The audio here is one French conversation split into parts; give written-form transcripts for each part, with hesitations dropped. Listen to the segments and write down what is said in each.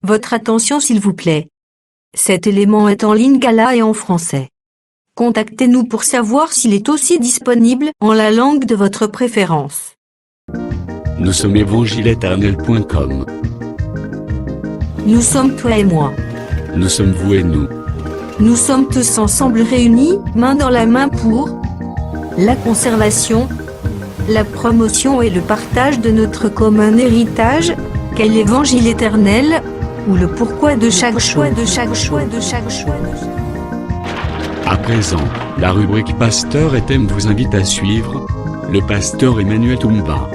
Votre attention s'il vous plaît. Cet élément est en lingala et en français. Contactez-nous pour savoir s'il est aussi disponible en la langue de votre préférence. Nous sommes évangileéternel.com. Nous sommes toi et moi. Nous sommes vous et nous. Nous sommes tous ensemble réunis, main dans la main pour la conservation, la promotion et le partage de notre commun héritage, qu'est l'évangile éternel, ou le pourquoi de chaque choix. À présent, la rubrique Pasteur et thème vous invite à suivre le pasteur Emmanuel Toumba,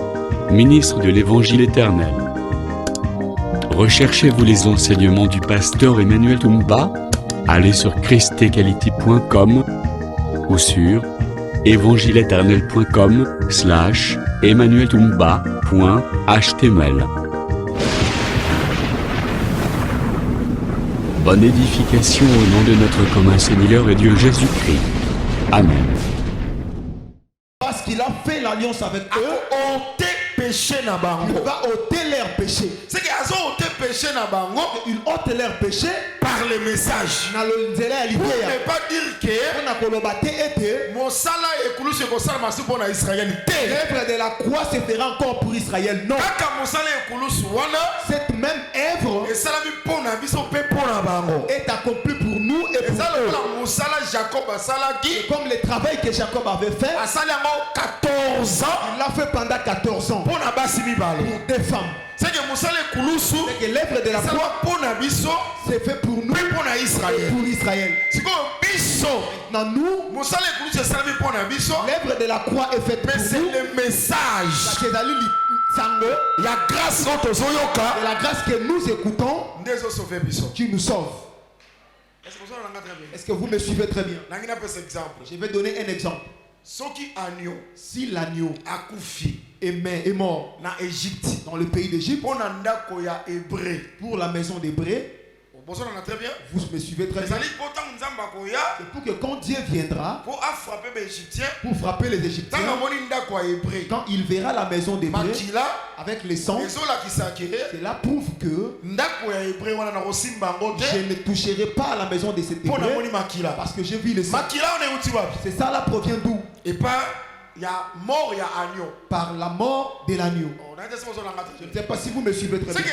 ministre de l'Évangile éternel. Recherchez-vous les enseignements du pasteur Emmanuel Toumba? Allez sur christequality.com ou sur evangileeternel.com/emmanueltoumba.html. Bonne édification au nom de notre commun Seigneur et Dieu Jésus-Christ. Amen. Parce qu'il a fait l'alliance avec eux, il va ôter leur péché. C'est qu'ils ont ôté péché na bango. Il ôte leur péché par le message. Pour ne pas dire que mon sala est coulé sur le sala massif pour Israël. L'œuvre de la croix se fera encore pour Israël. Non. Cette même œuvre est accomplie pour nous et pour eux. Et comme le travail que Jacob avait fait, il l'a fait pendant 14 ans pour des femmes. C'est que l'œuvre de la croix c'est fait pour nous et pour Israël. Maintenant nous, l'œuvre de la croix est faite pour nous. C'est le message. Il y a grâce et la grâce que nous écoutons qui nous sauve. Est-ce que vous me suivez très bien? Je vais donner un exemple. Si l'agneau est mort dans le pays d'Égypte pour la maison d'Hébreu, vous me suivez très bien. C'est pour que quand Dieu viendra pour frapper les Égyptiens, quand il verra la maison d'Hébreu avec les sangs, cela prouve que je ne toucherai pas à la maison de cet Hébreu parce que j'ai vu les sangs. C'est ça là provient d'où? Et pas il y a mort, il y a agneau. Par la mort de l'agneau. Je ne sais pas si vous me suivez très bien.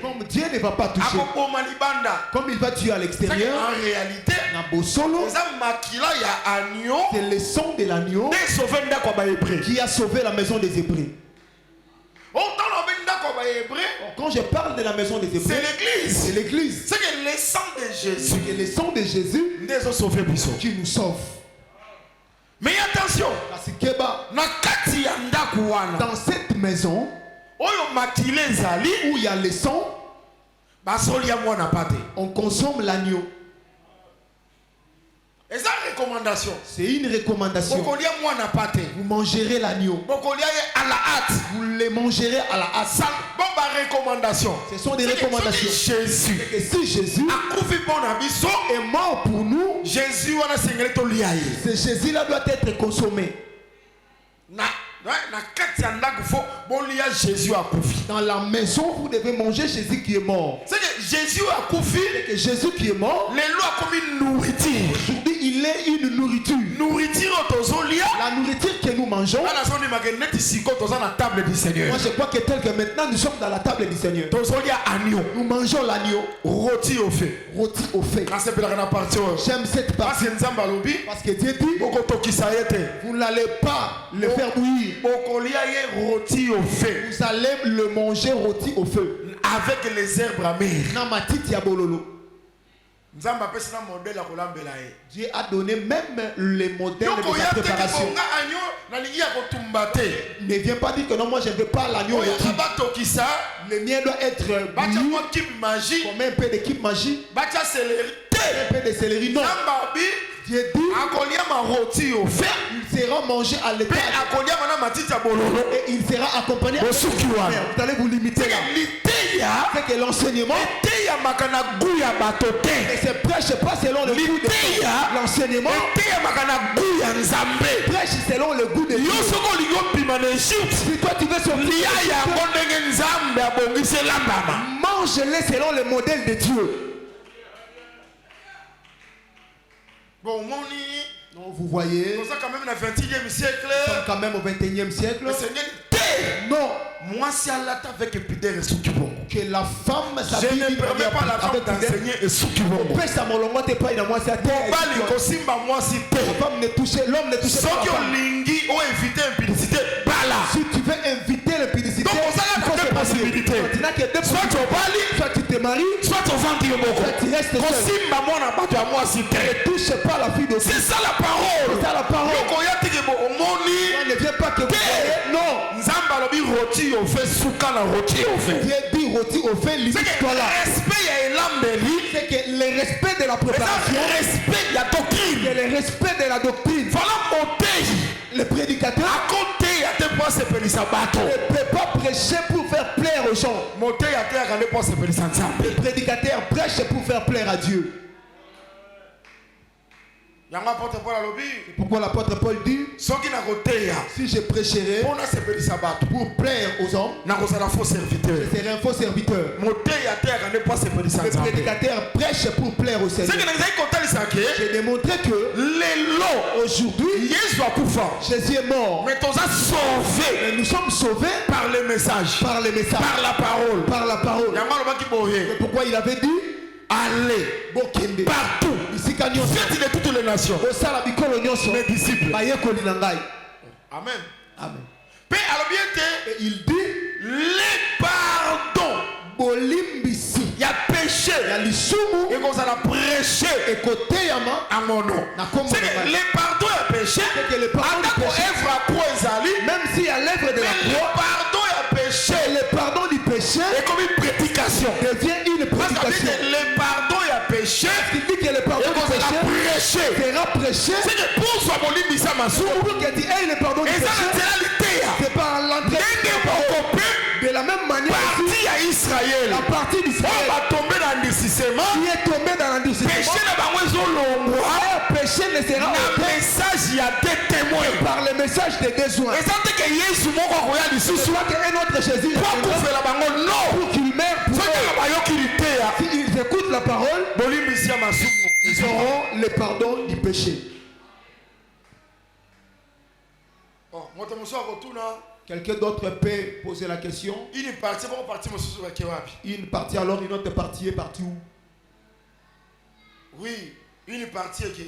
Comme Dieu ne va pas toucher, comme il va tuer à l'extérieur, en réalité, c'est le sang de l'agneau qui a sauvé la maison des Hébreux. Quand je parle de la maison des Hébreux, c'est l'église. C'est que le sang de Jésus, le sang de Jésus qui nous sauve. Mais attention, dans cette maison où il y a le sang, on consomme l'agneau. C'est une recommandation. Vous mangerez l'agneau. Vous le mangerez à la hâte. Ce sont des recommandations. Et si Jésus est mort pour nous, ce Jésus-là doit être consommé. Dans la maison, vous devez manger Jésus qui est mort. C'est que Jésus a couffé. Que Jésus qui est mort, les lois comme une nourriture. Aujourd'hui, il est une nourriture. La nourriture que nous mangeons. Moi, je crois que tel que maintenant nous sommes dans la table du Seigneur. Nous mangeons l'agneau. Rôti au feu. Rôti au feu. J'aime cette partie. Parce que Dieu dit, vous n'allez pas le faire bouillir. Vous allez le manger rôti au feu. Avec les herbes amères. Dieu a donné même les modèles de sa préparation. Ne viens pas dire que non, moi je ne veux pas l'agneau. Le mien doit être bouilli comme un peu d'équipe magie. Un peu de céleri. Non. Dieu dit il sera mangé à l'état et il sera accompagné. Vous allez vous limiter là. c'est que l'enseignement ne se prêche pas selon le goût de l'enseignement prêche selon le goût de Dieu. Si toi tu veux sortir, mange-les selon le modèle de Dieu. Bon, non, vous voyez, nous sommes quand même dans le 21e siècle. nous sommes quand même au 21e siècle. Le Seigneur non, moi si Allah avec pudeur et soukibongo. que la femme Je s'habille ne permets pas la femme d'enseigner et soukibongo. pèse à mon longo te pas dans moi c'est à terre. Bali kosimba moi si te. La femme ne touche, l'homme ne touche Ceux pas qui la ont femme. lingi ont invité impudicité. Bala. Si tu veux inviter l'impudicité, Donc, on a deux possibilités. Tu n'as que deux Soit tu possibilités. Soit tu te maries, soit tu vends Yomoko. soit tu restes seul. Kosimba moi na bato ya moi si te. Ne touche pas la fille de Dieu. C'est ça la parole. C'est ça la parole. Yoko ya tiki bo omoni. On ne vient pas que vous voyez. Non. Nzamba lobi roti au fait souka na roti au fait. Viens dire rôti au fait, C'est limite-toi que là. le respect ya elambeli. C'est que le respect de la Et ça préparation, le respect ya c'est doctrine. le respect de la doctrine. Voilà monter. Le prédicateur À côté ya te pas se pelisa bato. ne peut pas prêcher pour faire plaire aux gens. Monter ya te ya pas se pelisa nzambe. Le prédicateur prêche pour faire plaire à Dieu. Yanga porte pour la lobby. Pourquoi l'apôtre Paul dit, Soki na côté ya. si je prêcherai On a se pelisa bato. pour plaire aux hommes, Na ko sala faux serviteur. je serai un faux serviteur. Monter ya te ya pas se pelisa Le nzambe. prédicateur prêche pour plaire au C'est Seigneur. que nous avons compté que J'ai démontré que les lots aujourd'hui, Jésus a couvert. Jésus est mort. Mais nous sommes sauvés Mais nous sommes sauvés par le message, par les messages, par la parole. par la parole. Yanga lo baki boye. Mais pourquoi il avait dit Allez Bokende. partout. Ici quand nous Faites de toutes les nations. osala bikolo nyonso Mes disciples. bayekoli na ngai. Amen. Amen. Paix à l'obéité. Et il dit Les pardons. bolimbisi Il y a péché. ya lisumu Et qu'on s'en a prêché ekoteyama à mon nom. na kombo C'est na que ngai. les pardons et péché. C'est que les pardons En tant du péché, qu'œuvre à quoi ils allaient. même si à l'œuvre de Mais la les croix, pardons et péché. le pardon du péché Et comme une prédication. devient une Parce qu'on dit prédication. que les pardons et péché. Il dit que le Et pardon du qu'on s'en a péché prêché. sera prêché. C'est que pour soi mon lit misa masou. Pour qu'il dit, hey, le pardon du Et ça péché, c'est la réalité. c'est par l'entrée Dès qu'on peut. de la même manière aussi, Parti à Israël. la partie On d'Israël va tomber dans l'endurcissement. qui est tombée dans l'endurcissement, Péché na bango ezolongwa. leur péché ne sera Na ôté message ya des témoins. par le message des besoins. Et ça te que Yesu moko akoya lisusu. Soit qu'un autre Jésus Kwa kufela bango non. pour qu'il meure pour Soki eux. bayoki liteya. S'ils écoutent la parole, Bolimbisi ya masumu. ils auront le pardon du péché. Oh, moto mosu akotuna. Quelqu'un d'autre peut poser la question. Ini parti bon parti mosusu bake wapi? Une partie alors, une autre partie est partie où? Oui, une partie qui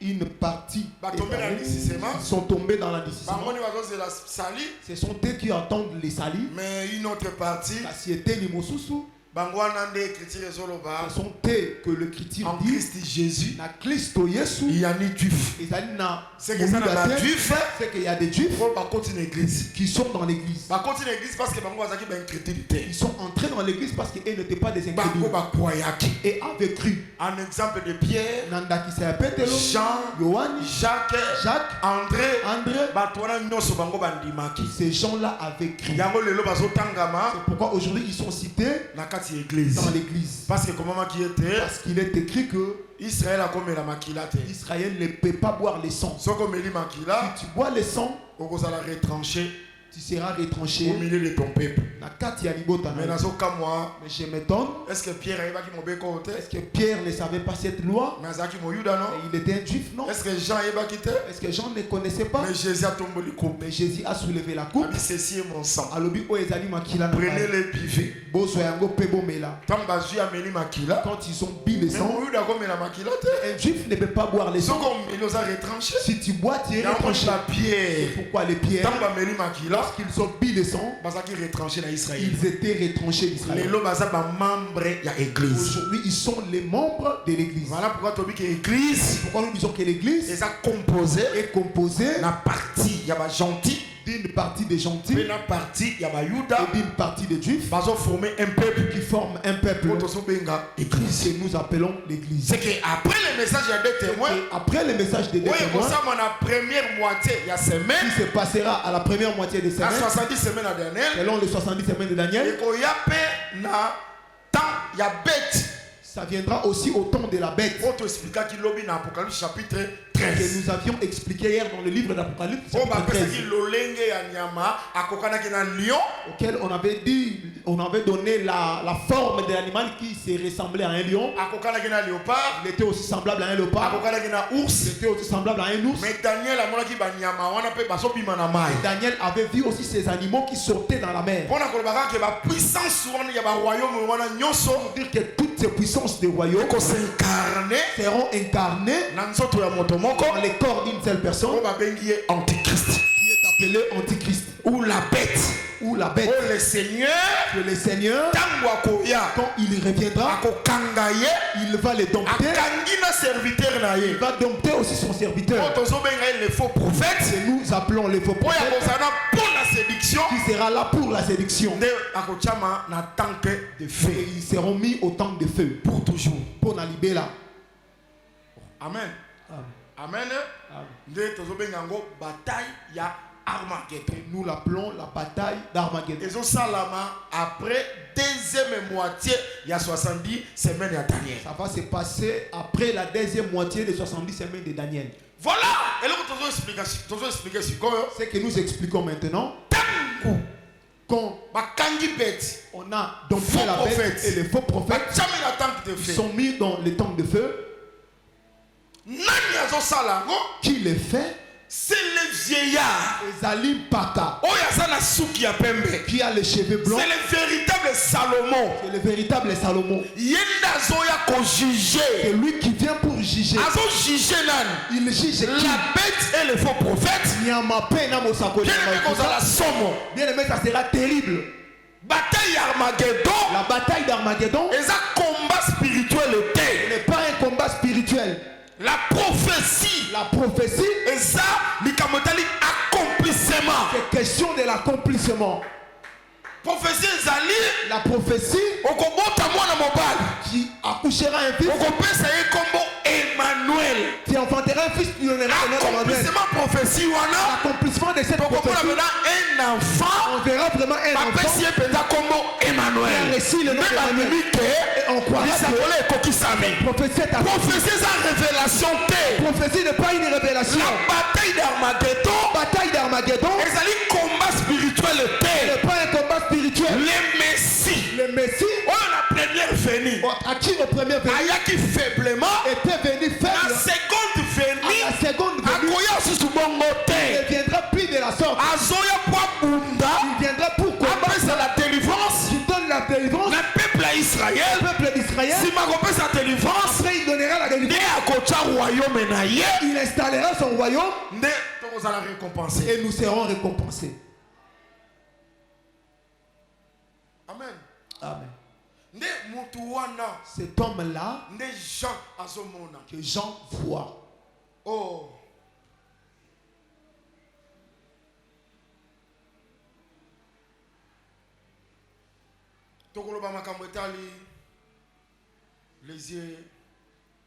Une partie Bah, est tombé dans allée. l'indicissement. Ils sont tombés dans l'indicissement. bangoni bazozela sali. Ce sont eux qui entendent les salis. Mais une autre partie. La société Limosusu. Bango wana nde écriture ezoloba. Ce sont eux que le critique En dit. Christ Jésus. Na Christo Yesu. Il y a ni juif. Ils allaient na. C'est que ça n'a pas juif. C'est qu'il y a des juifs Faut pas continuer l'église. qui sont dans l'église. Ba continue l'église parce que bango bazaki ba incrédulité. Ils sont entrés dans l'église parce qu'ils n'étaient pas des Bango incrédules. ba kwayaki. Et avaient cru. Un exemple de Pierre, Nanda qui s'est Pételo, Jean, Yohan, Jacques, Jacques, André, André. bato wana nyonso bango bandimaki. Ces gens-là avaient cru. Yango lelo bazotangama C'est pourquoi aujourd'hui ils sont cités na kati ya église. dans l'église. Parce que comment qui était Parce qu'il est écrit que Israël a comme la makila te. Israël ne peut pas boire le sang. Soko meli makila, Si tu bois le sang, okozala retranché tu seras retranché. au milieu de ton peuple. Na kati ya libota na Mais yo. nazoka moi, Mais je m'étonne. est-ce que Pierre ayebaki mobeko te? Est-ce que Pierre ne savait pas cette loi? Mais azaki moyuda non? Et il était un juif, non? Est-ce que Jean ayebaki te? Est-ce que Jean ne connaissait pas? Mais Jésus a tombé le coupe. Mais Jésus a soulevé la coupe. Abi ceci est mon sang. Alobi o ezali makila na ngai. Prenez-les buvez. Bozwa yango pe bomela. Tant bazui ameli makila. Quand ils ont bu le Mais sang, moyuda comme la makila te. un juif ne peut pas boire le sang. Soko meli oza retranché. Si tu bois, tu es Yango retranché. la Pierre. Pourquoi les pierres? Tant bameli makila, Lorsqu'ils ont bu le sang, bazaki retranché na Israël. ils étaient retranchés d'Israël. Lelo baza ba membre ya église. Aujourd'hui, ils sont les membres de l'église. Voilà pourquoi tu dis que l'église Pourquoi nous disons que l'église est composée est composée na partie ya ba gentil, d'une partie des gentils mais na partie ya ba yuda, et d'une partie des juifs bazo former un peuple qui forment un peuple pour so benga église. que nous appelons l'église. C'est que après le message il y a des témoins. Et après le message des deux Oui, témoins, comme ça, la première moitié, il y a semaine, qui se passera à la première moitié de la semaine, 70 semaines à dernière, selon les 70 semaines de Daniel, et qu'il y a na il y a bête. Ça viendra aussi au temps de la bête. On te expliquera qu'il lobby dans Apocalypse chapitre Que 13. nous avions expliqué hier dans le livre d'Apocalypse, On va chapitre penser 13, qu'il l'olenge ya nyama akokana ki na lion. auquel on avait dit, on avait donné la forme de l'animal qui se ressemblait à un lion. Akokana ki na léopard. Il était aussi semblable à un léopard. Akokana ki na Il ours. était aussi semblable à un ours. Mais Daniel amonaki ba nyama wana pe baso bima na mai. Daniel avait vu aussi ces animaux qui sortaient dans la mer. Pona kolobaka ke ba puissance wana ya ba royaume wana nyonso Pour dire que toutes ces puissances des royaumes ko s'incarner seront incarnées na nzoto ya moto moko. dans les corps d'une seule personne On va bengi antichrist qui est appelée Antichrist ou la bête. ou la bête. Oh le Seigneur Que le Seigneur, tango akoya quand il reviendra, akokanga ye il va les dompter. akangi na serviteur na ye. Il va dompter aussi son serviteur. Oto zo benga ye le faux prophète. Que nous appelons les faux Oya prophètes, kozana pour la séduction. qui sera là pour la séduction. Nde akochama na tank de Et feu ils seront mis au temps de feu pour toujours. pour la libérer. Amen. Amen. Amen. Amen. Nde tozo benga ngo bataille ya Armageddon. Nous l'appelons la bataille d'Armageddon. Ezo salama après deuxième moitié il y a 70 semaines à Daniel. Ça va se passer après la deuxième moitié des 70 semaines de Daniel. Voilà. Et là tozo expliquer sikoyo. Ce que nous expliquons maintenant, Tango quand bakangi bête. on a dompté Faux la bête prophètes. et les faux prophètes Bachami na tank de feu. sont mis dans les temps de feu, Nani azo sala ngo? qui les fait? C'est le vieillard. Esalim Paka, Oya sana suki ya pembe. qui a les cheveux blancs, C'est le véritable Salomon. c'est le véritable Salomon. Yenda zoya ko C'est juger. lui qui vient pour juger. Azo juger nani? Il juge qui? La bête et le faux prophète. Nyamape na mosako Bien aimé nyama. kozala somo. Bien aimé, ça sera terrible. Bataille ya Armageddon. La bataille d'Armageddon Eza combat spirituel te. n'est pas un combat spirituel. La prophétie. La prophétie, Eza likamotali accomplissement. c'est question de l'accomplissement. Prophétie ezali. La prophétie Okobota mwana mobali. qui accouchera un fils, Okopesa ye kombo Emmanuel. qui enfantera un fils, lui donnera le nom d'Emmanuel. Accomplissement prophétie wana. L'accomplissement de cette Tokomona prophétie, maintenant un enfant. on verra vraiment un Bapesi enfant. ye penza kombo Emmanuel. Il a reçu le nom Nde d'Emmanuel. bamemi te. Et on croira lisakolo que ekokisami. prophétie est accomplie. Prophétie eza révélation te. Prophétie n'est pas une révélation. La bataille d'Armageddon Bataille d'Armageddon ezali combat spirituel n'est te. pas un combat spirituel. Le Messie Le Messie, oyo na première venue à qui au premier venu ayaki faiblement, était venu na faible, seconde venue à la seconde venue, akoya susu bongo il te. ne viendra plus de la sorte. Azoya po abunda Il viendra pour combattre. apesa la délivrance Il donne la délivrance na peuple ya Israël. au peuple d'Israël. Sima kopesa délivrance Après, il donnera la nde délivrance. akotya royaume na ye Il installera son royaume nde tokozala récompensé. et nous serons récompensés. Amen. Amen. Nde mutu wana Cet homme-là nde Jean azomona. que Jean voit. Oh. Tokoloba makambo etali les yeux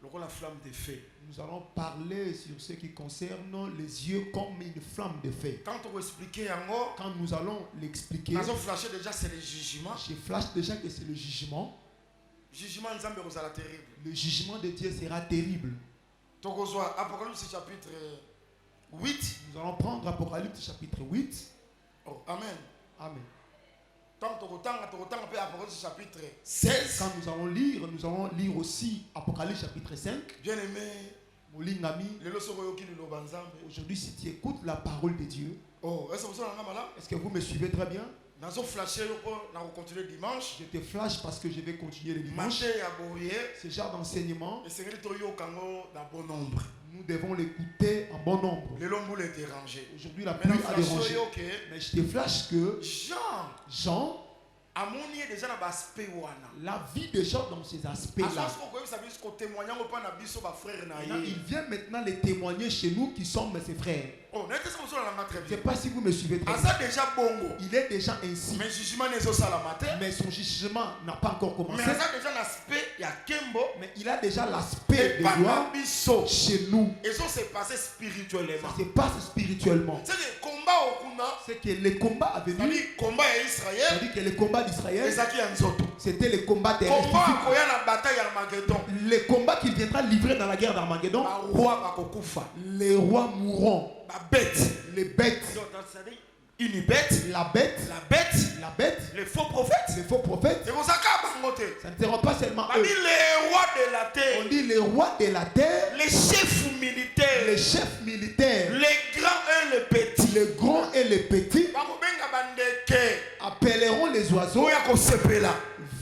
lokola flamme de feu. Nous allons parler sur ce qui concerne les yeux comme une flamme de feu. Quand on expliquer yango, Quand nous allons l'expliquer, nazo flasher déjà c'est le jugement. je flash déjà que c'est le jugement. Jugement nzambe kozala terrible. Le jugement de Dieu sera terrible. Tokozwa Apocalypse chapitre 8. Nous allons prendre Apocalypse chapitre 8. Oh, amen. Amen. Tant tokotanga pe Apocalypse chapitre 16. Quand nous allons lire aussi Apocalypse chapitre 5. Bien aimé, Molingami, lelo soko yoki liloba nzambe. aujourd'hui si tu écoutes la parole de Dieu, Oh, est-ce que vous avez un est-ce que vous me suivez très bien? nazo flasher yoko na continuer dimanche. Je te flash parce que je vais continuer le dimanche. Maté ya boye. Ce genre d'enseignement, Et c'est que tu yokango dans bon nombre. nous devons l'écouter en bon nombre. Les longs boules étaient rangés. Aujourd'hui, la Mais pluie la a flash dérangé. yoke. Mais je te flash que Jean. Jean, Amoni est déjà dans l'aspect wana. la vie de Jean dans ces aspects-là. Maintenant, Il vient maintenant les témoigner chez nous qui sommes ses frères. Oh, Je ne sais bien. pas si vous me suivez très bien. Asa déjà bongo. Il est déjà ainsi. Mais jugement n'est pas la matin. Mais son jugement n'a pas encore commencé. Mais asa déjà l'aspect il y a Kembo. Mais il a déjà l'aspect Et de gloire Banabiso. chez nous. Et ça s'est passé spirituellement. Ça se passe spirituellement. C'est le combat au Kuna. C'est que le combat à venir, C'est-à-dire combat à Israël. c'est-à-dire que le combat Et d'Israël, ça qui est en Zoto. c'était le combat des Combat physiques. à Koya la bataille à Armageddon. Le combat qu'il viendra livrer dans la guerre d'Armageddon, Ba roi bakokufa. les rois mourront. Ba bête. Les bêtes, C'est-à-dire une bête. la bête, La bête. les faux prophètes. faux prophètes, C'est pour ça qu'à Bangote. ça ne sera pas seulement On dit eux. les rois de la On terre. dit les rois de la terre, Les chefs militaires. les chefs militaires, Les grands et les petits. les grands et les petits Bakobenga bandeke. appelleront les oiseaux. Oya kosepela.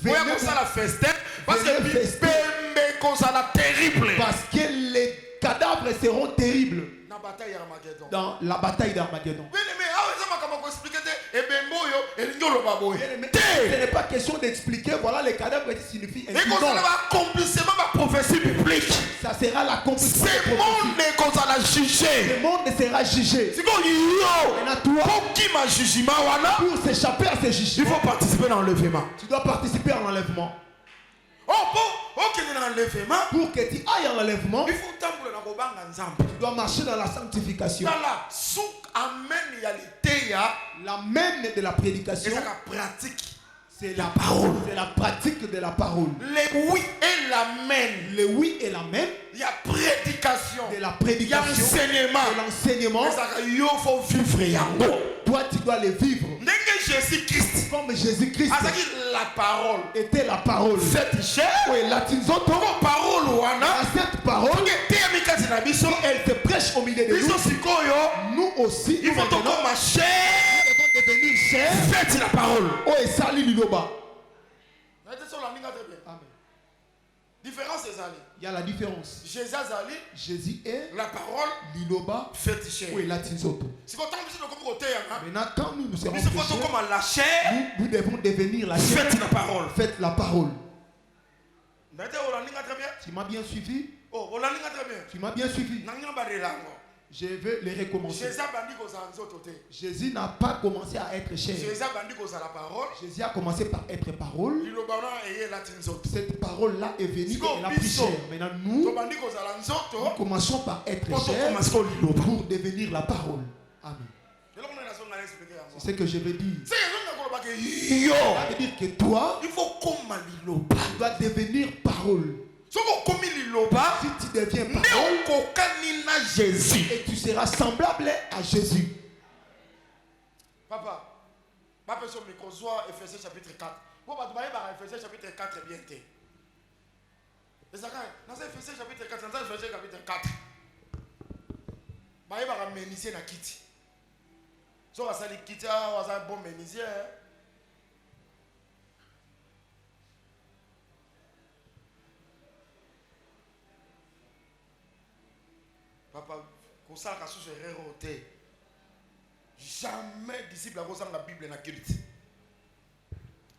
Venez Oya kosala festin. Parce que venez fester. bipembe kosala terrible. Parce que les cadavres seront terribles Na bataille ya Armageddon. dans la bataille d'Armageddon. Bien aimé, ah ça m'a comment expliquer te ebembo yo elingolo baboy. Bien-aimé, Te. ce n'est pas question d'expliquer, voilà les cadavres qui signifient Et ainsi. kosala Non, ba accomplissement ba prophétie biblique. ça sera l'accomplissement Ce des prophéties. monde est kosala jugé. Le monde sera jugé. C'est comme yo. Maintenant, toi, Pour qui ma jugement wana? pour s'échapper à ces Il jugements, faut participer dans l'enlèvement. tu dois participer à l'enlèvement. Ok, dans l'enlèvement. Pour que tu ailles à l'enlèvement, Il faut tambour na kobanga nzambe. tu dois marcher dans la sanctification. Dans la souk amen réalité ya. La même de la prédication, C'est la pratique. c'est la parole. C'est la pratique de la parole. Les oui et l'amen. Le oui et la même Il y a prédication. de la Il y a prédication, enseignement. de l'enseignement. Mais ça yo faut vivre yango. Toi, tu dois les vivre. Ndenge Jésus-Christ. Comme Jésus-Christ Azaki la parole. était la parole. Cette chair. Oui, la tinzoto, Toko parole wana. à cette parole, Toke teyami kati na biso. elle se prêche au milieu de Biso nous. sikoyo. Nous aussi, Il nous faut maintenant, toko ma chair. nous devons devenir chers. Faites la parole. Oh, et sali liloba. Amen. Différence des alliés. Il y a la différence. Jésus Ali, Jésus est la parole liloba. fétichée. Oui, la tinzoto. Si vous avez comme côté, Maintenant, quand nous serons il faut pécheurs, comme la chair, nous devons devenir la chair. faites la parole. Faites la parole. D'ailleurs, on l'a très bien. Tu m'as bien suivi? Oh, on l'a très bien. Tu m'as bien suivi? N'angina barelango. Je vais les recommencer. Jésus bandi ko zanzotote. Jésus n'a pas commencé à être cher. Jésus bandi ko la parole. Jésus a commencé par être parole. Lilobana eye latin zoto. Cette parole-là est venue et Siko elle a pris biso. cher. Maintenant, nous, To bandi ko la nous nzoto. commençons par être Poto cher commence ko liloba. pour devenir la parole. Amen. Et là on a la sonne à expliquer C'est ce que je veux dire. C'est que nous avons dit yo. Ça veut dire que toi, Il faut comme liloba. tu dois devenir parole. Soko komi liloba. Si tu deviens parole, Ne kokani na Jésus. et tu seras semblable à Jésus. Papa, papa sur micro soit Ephésiens chapitre 4. Bon, bah, tu vas aller Ephésiens chapitre 4 bien té. Et ça quand dans Ephésiens chapitre 4, dans Ephésiens chapitre 4. Bah, il va méniser na kiti. So va sali kiti, va sali bon méniser. Papa, comme ça la sous erreur au thé. Jamais disciple a posé la Bible na kiliti.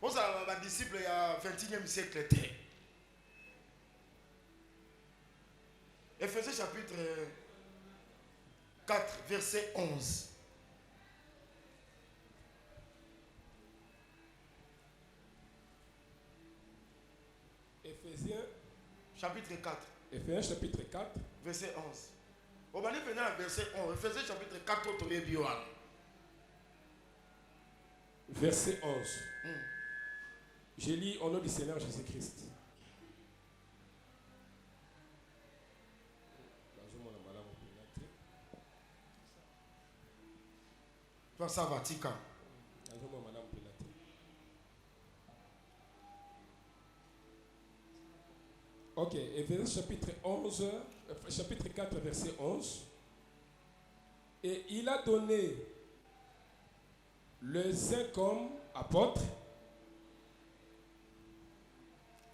Posé la disciple il y a 21e siècle té. Ephésiens chapitre 4 verset 11. Éphésiens Chapitre 4 chapitre 4, verset 11. On va aller venir à verset 11. Ephésiens chapitre 4 au tour bioan. verset 11. Je lis au nom du Seigneur Jésus-Christ. Toi ça va tika. Ok, Éphésiens chapitre 11, chapitre 4, verset 11. Et il a donné les uns comme apôtres,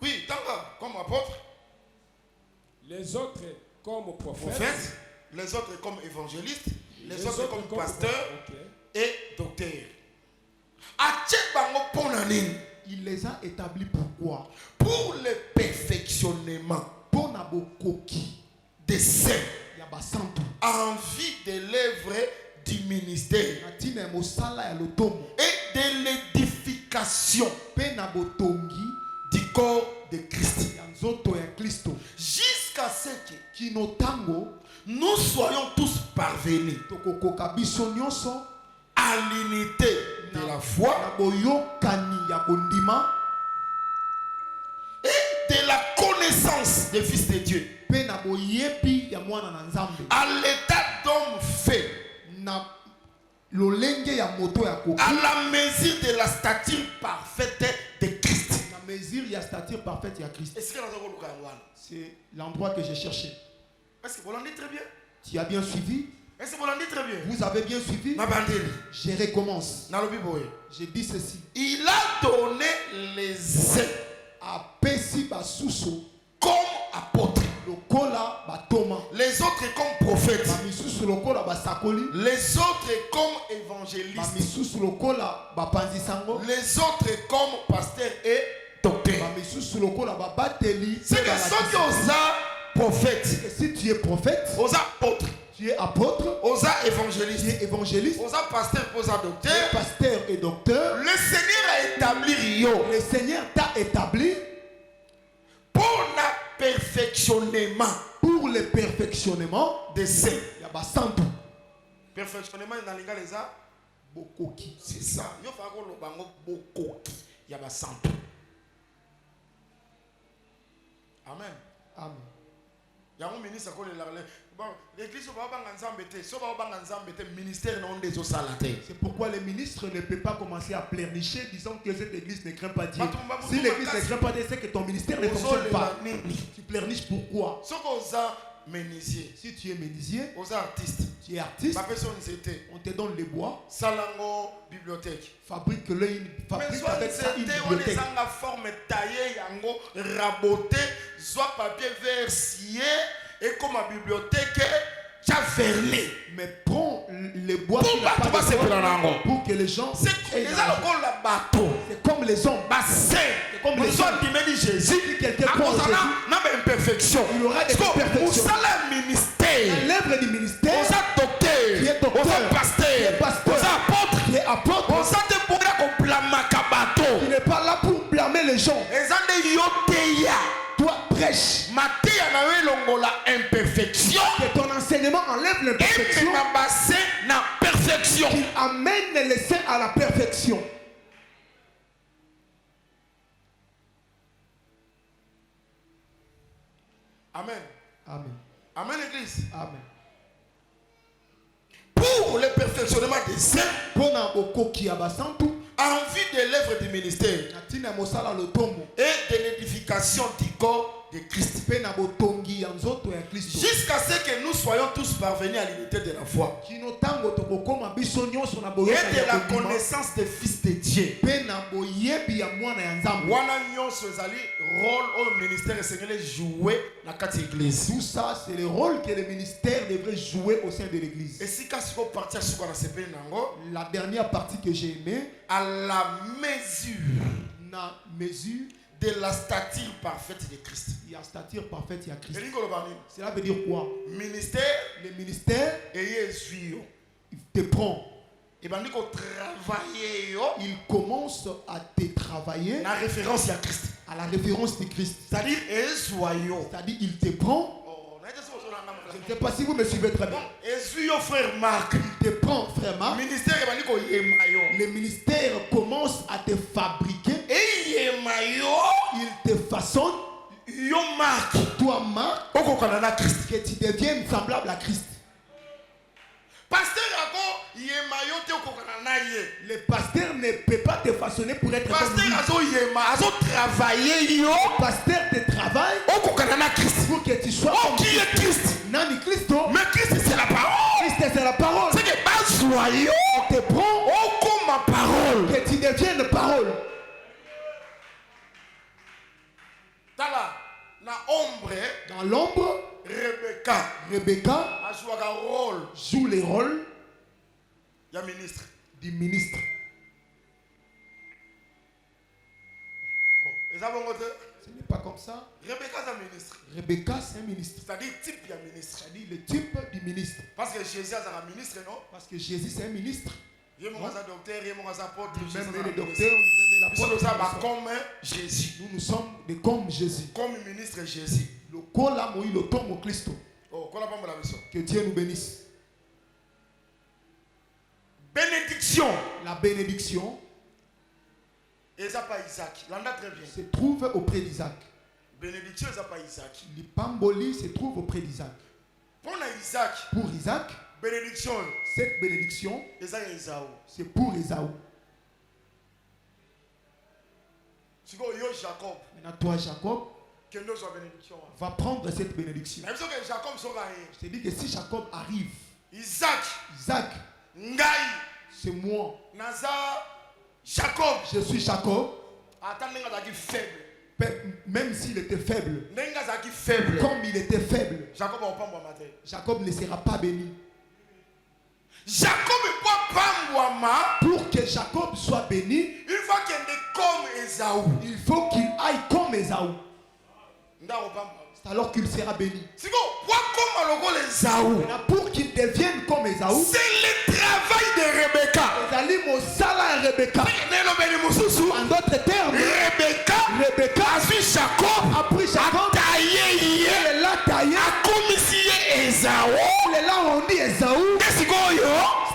Oui, tanga comme apôtre, les autres comme prophètes, prophète, les autres comme évangélistes, les autres comme pasteurs ok. et docteurs. Ache bango ponanine Il les a établis pourquoi? pour le perfectionnement Pour Nabokoki. des saints. Il y a en vue de l'œuvre du ministère et de l'édification du corps de Christ. Jusqu'à ce que nous soyons tous parvenus à l'unité de la foi et de la connaissance des fils de Dieu, à l'état d'homme fait, à la mesure de la stature parfaite de Christ. Est-ce que C'est l'endroit que j'ai cherché. est-ce que vous l'entendez très bien? Tu as bien suivi? Est-ce que vous l'entendez très bien? Vous avez bien suivi? Je recommence. Je dis ceci. Il a donné les uns comme apôtres, les autres comme prophètes, les autres comme évangélistes, les autres comme pasteurs et docteurs. C'est que ceux qui osent prophète, si tu es prophète, aux apôtres, tu es apôtre, aux évangélistes, tu es évangéliste, aux pasteurs, aux docteurs, pasteur et docteur. le Seigneur a établi Rio. Le Seigneur t'a établi pour le perfectionnement. Pour le perfectionnement des saints. Perfectionnement dans les gars les a bokoki. C'est ça. Yo fa ko lo bango bokoki. Ya ba santo. Amen. Amen. Ya un ministre ko le bon, l'église va ba nzambete, so ba nzambete ministère non des osalaté. C'est pourquoi les ministres ne peuvent pas commencer à pleurnicher disant que cette église ne craint pas Dieu. Si l'église ne craint pas Dieu, c'est que ton ministère ne fonctionne pas. Tu pleurniches pourquoi? Si tu es menuisier, tu es artiste, on te donne les bois, Salango bibliothèque. Fabrique-le avec ça une bibliothèque. Forme taillée, yango rabotée, soit papier vert scié et comme ma bibliothèque, tu as verlé. Mais prends les bois pour que les gens. C'est comme les hommes. C'est comme les hommes qui me disent Jésus. Si quelqu'un croit en Jésus, il aura des imperfections. L'œuvre du ministère, aux docteurs, aux pasteurs, aux apôtres, qui est apôtre, il n'est pas là pour blâmer les gens. Toi, prêche. Que ton enseignement enlève l'imperfection. Qu'il amène les saints à la perfection. Amen. Amen. Amen, l'église. Amen. Pour le perfectionnement des saints, en vue de l'œuvre du ministère et de l'édification du corps de Christ, jusqu'à ce que nous soyons tous parvenus à l'unité de la foi et de la connaissance des fils de Dieu. Rôle au ministère Seigneur jouer dans la église. Tout ça, c'est le rôle que le ministère devrait jouer au sein de l'église. Et si vous partez sur la dernière partie que j'ai aimée, à la mesure de la stature parfaite de Christ. Il y a stature parfaite, il y a Christ. Cela veut dire quoi? Ministère, le ministère, il te prend. Il commence à te travailler la référence à Christ. À la référence de Christ. C'est-à-dire, il te prend. Je ne sais pas si vous me suivez très bien. Frère Marc. Il te prend, frère Marc. Le ministère commence à te fabriquer. Il te façonne. Toi, Marc, que tu deviennes semblable à Christ. Le pasteur ne peut pas te façonner pour être comme lui. Le pasteur te travaille pour que tu sois comme Christ. Nani Christo. Mais Christ c'est la parole. Christ c'est la parole. C'est que pas on te prend comme ma parole. Que tu deviennes parole. Dans l'ombre, Rebecca joue les rôles du ministre. Et ça, bon côté. Ce n'est pas comme ça. Rebecca, c'est un ministre. Rebecca, c'est un ministre. C'est-à-dire type de ministre. C'est-à-dire le type du ministre. Parce que Jésus est un ministre, non? Parce que Jésus, c'est un ministre. Il est mon docteur, il est mon apôtre. Lui-même est le docteur, lui-même est Nous sommes l'apôtre. comme Jésus. Nous sommes des comme Jésus. Comme ministre Jésus. Le cola moi le tombe au Christ. Oh, qu'on a pas la mission. Que Dieu nous bénisse. Bénédiction. La bénédiction Et ça pas Isaac. L'anda très bien. se trouve auprès d'Isaac. Bénédiction, ça pas Isaac. L'Ipamboli se trouve auprès d'Isaac. Pour Isaac. Pour Isaac, Bénédiction. cette bénédiction, Isaac et Isaou. c'est pour Ésaü. Si vous avez Jacob. Maintenant, toi, Jacob, Que nous soit bénédiction. va prendre cette bénédiction. Même si Jacob sera Je te dis que si Jacob arrive, Isaac. Isaac, Ngai. c'est moi. Naza. Jacob. Je suis Jacob. Attendez, il est faible. Même s'il était faible, Nenga qui faible. comme il était faible, Jacob va pas matin. Jacob ne sera pas béni. Jacob est pas Bambouama. Pour que Jacob soit béni, Il faut qu'il est comme Esaú. il faut qu'il aille comme Ésaü. Ndao Bamba. C'est alors qu'il sera béni. Si vous voyez comme le rôle Esaú. Maintenant, pour qu'il devienne comme Ésaü, C'est le travail de Rebecca. Ezali Mosala et Rebecca. En d'autres termes, Rebecca a su Jacob. a pris Jacob, Taillé. elle l'a taillé, A commissionné Esaú. elle l'a rendu Ésaü. Qu'est-ce que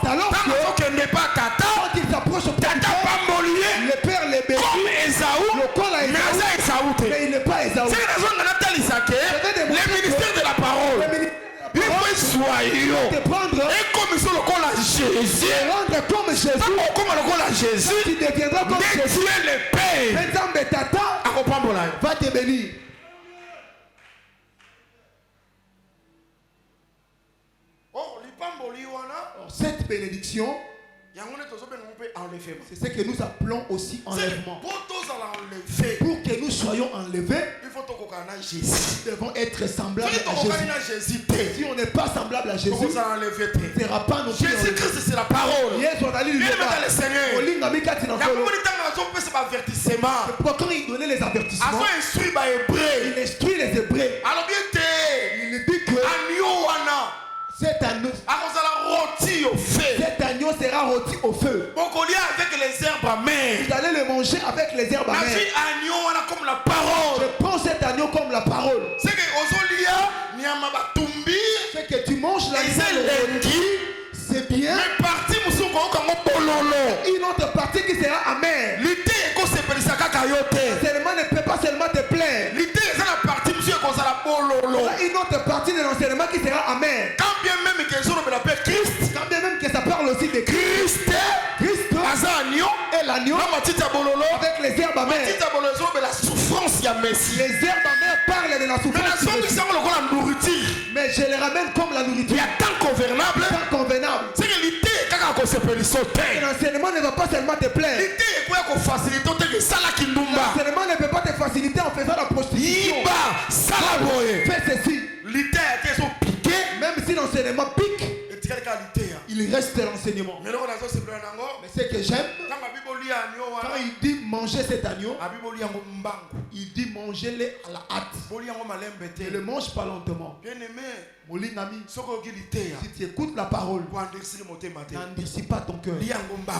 C'est alors que qu'il n'est pas Kata. quand il s'approche au Tata père, Pambolier. le père les bénit, Comme Esaú. le col à Mais Ésaü, ça Esaú. mais il n'est pas Ésaü. C'est la raison qu'on appelle Isaac. Le ministère de la Le parole. ministère Il faut soyons. de prendre Et comme ils sont le col à Jésus. et rendre comme Jésus, Comme le col à Jésus. tu deviendras comme Mais Jésus. tu es le Père. Nzambe Tata À comprendre là. va te bénir. Oh, l'ipamboli wana. Alors, cette bénédiction, Yangone tozobe on peut enlever. c'est ce que nous appelons aussi enlèvement. Pour tous à l'enlever. Pour que nous soyons enlevés, Il faut que tu Jésus. nous devons être semblables Si à tu Jésus. as Jésus, Si on n'est pas semblable à Jésus, tu vas enlever. on ne sera pas non plus enlevé. Jésus-Christ, c'est la parole. Yesu anali Viens liloba. dans le Seigneur. Olinga mikati na La nkolo. communauté a fait cet avertissement. Pourquoi quand il donnait les avertissements, Avant instruit par Hébreu. il instruit les Hébreux. Alors bien te. Il dit que Agneau wana. cet agneau, Akozala rôti au feu. cet agneau sera rôti au feu. Bokolia avec les herbes amères. Vous allez le manger avec les herbes La amères. vie agneau wana comme la parole. Je prends cet agneau comme la parole. C'est que ozolia nyama batumbi. C'est que tu manges Et l'agneau, c'est lengi. c'est bien. Mais parti musuko okango bololo. Une autre partie qui sera amère. L'idée est qu'on se pèlisa kaka yote. L'enseignement ne peut pas seulement te plaire. L'idée est la partie musuko kozala bololo. Il y a une autre partie de l'enseignement qui sera amère. Quand bien même que les on l'appelle Christ. Quand bien même que ça parle aussi de Christ. Christ. Christ Aza agneau. et l'agneau Na matita bololo. avec les herbes amères. Matita bololo mais la souffrance ya Messie. Les herbes amères parlent de la Mais la souffrance. du somme Messie. c'est la nourriture. Mais je les ramène comme la Il y nourriture. a tant convenable. Pas convenable. C'est que l'idée est qu'on se pèlisa Et te. l'enseignement ne va pas seulement te plaire. L'idée est qu'on facilite que ça la kindumba. L'enseignement ne peut pas te faciliter en faisant la prostitution. Iba salaboye. Fais ceci. L'idée est qu'ils sont piqués. Même si l'enseignement pique, Et tu as qualité. il reste l'enseignement. Mais là on a ça c'est plein nango. Mais ce que j'aime, Quand ma Bible lit agneau quand wana. il dit manger cet agneau, Ma Bible lit yango mbangu. il dit manger-le à la hâte. Boli yango malembe te. Ne le mange pas lentement. Bien aimé. Molingami, Soko gilité. si tu écoutes la parole, Pour endurcir le motema te. n'endurcis pas ton cœur. Lit yango mbangu.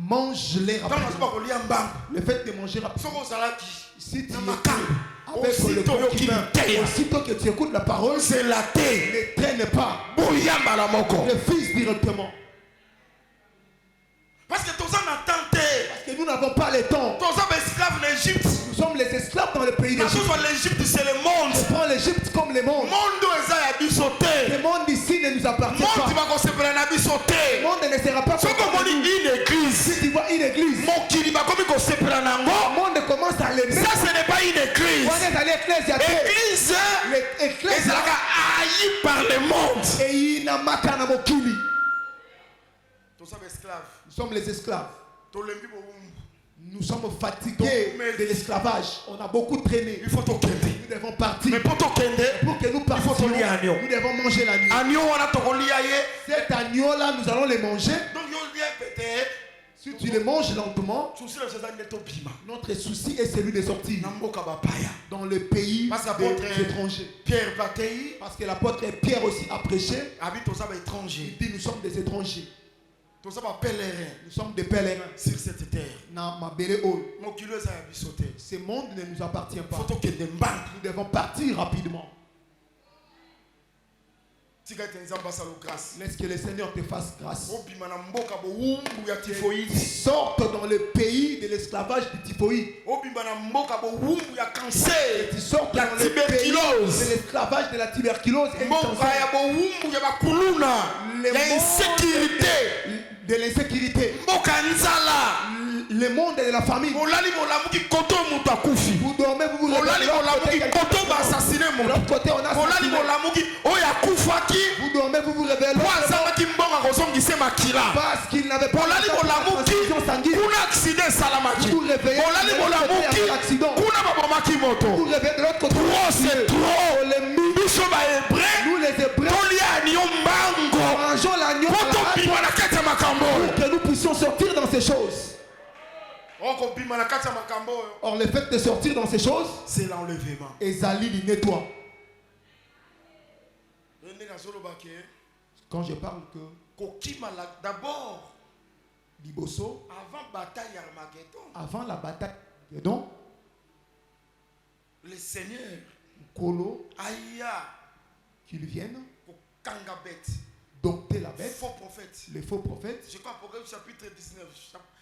Mange-les Tant na rapidement. soba ko lit mbangu. Le fait de manger rapidement, Soko salaki. si tu Na écoutes makanga. avec le Aussitôt concubin, yokilité. aussitôt que tu écoutes la parole, C'est la terre. ne traîne pas. Boyamba la moko. Le fils directement. Parce que tous en attente. Parce que nous n'avons pas le temps. Tous en esclaves en Égypte. Nous sommes les esclaves dans le pays La d'Égypte. chose en l'Égypte c'est le monde. On prend l'Égypte comme le monde. Monde eza ya biso te. Le monde ici ne nous appartient Monde pas. va kosepela na biso Le te. monde ne sera pas Soko comme moni nous. une église. Si tu vois une église, Mokili bakomi kosepela le nango. monde commence à l'aimer. Ça ce n'est pas une église. On est allé l'église, Église l'église, ezalaka haï par le monde. et il n'a pas na mokili. Tous sommes esclaves. Nous sommes les esclaves. Tolembi bobumbu. Nous sommes fatigués de l'esclavage. On a beaucoup traîné. Il faut tokende. Nous devons partir. Mais pour tokende, Pour que nous faut partions, tolia agneau. nous devons manger l'agneau. agneau wana tokolia ye. Cet agneau-là, nous allons le manger. Donc yo bien pété. Si tu les manges lentement, souci le César n'est au bima. notre souci est celui de sortir Namboka bapaya. dans le pays Parce qu'apôtre des étrangers. Pierre Batei Parce que l'apôtre Pierre aussi a prêché. habite aux hommes étrangers. Il dit nous sommes des étrangers. Tous ça pèlerins Nous sommes des pèlerins. sur cette terre. Dans ma belle eau. Mon culot ça a bisoté. Ce monde ne nous appartient pas. Photo que des banques. Nous devons partir rapidement. Tika tenzamba salo grâce. Laisse que le Seigneur te fasse grâce. Au bima na mboka bo wumbu ya typhoïde. Sorte dans le pays de l'esclavage du typhoïde. Au bima na mboka bo wumbu ya cancer. Tu sortes La dans le pays tuberculose. de l'esclavage de la tuberculose et du Mboka cancer. ya bo wumbu ya bakuluna. Le Ya insécurité. de l'insécurité. Mboka nzala. Le monde de la famille. Molali molamuki koto mutu akufi. Vous dormez, vous vous Molali réveillez. molamuki koto ba assassiné De mutu. l'autre côté, on a Molali assassiné. molamuki oya kufaki. Vous dormez, vous vous réveillez. Po azamaki mbonga kozongisa makila. Parce qu'il n'avait pas Molali molamuki transfusion sanguine. kuna accident esalamaki. Vous vous réveillez. Molali De l'autre côté, molamuki il y a un accident. kuna babomaki Vous moto. vous réveillez de l'autre côté. Trop c'est trop. Biso ba hébreu Nous les Hébreux, tolia anio mbango. mangeons l'agneau à Poto la hâte bima na kati ya makambo. pour que nous puissions sortir dans ces choses. Oko bima na kati ya makambo. Or, le fait de sortir dans ces choses, C'est l'enlèvement. Ezali li nettoie. Ndenge nazoloba ke Quand je parle que kokima d'abord Liboso, avant bataille ya Armageddon. avant la bataille, donc, Le Seigneur Kolo, aya qu'ils viennent kokanga bête. dompter la bête, Faux prophète. les faux prophètes. Je crois Apocalypse chapitre 19.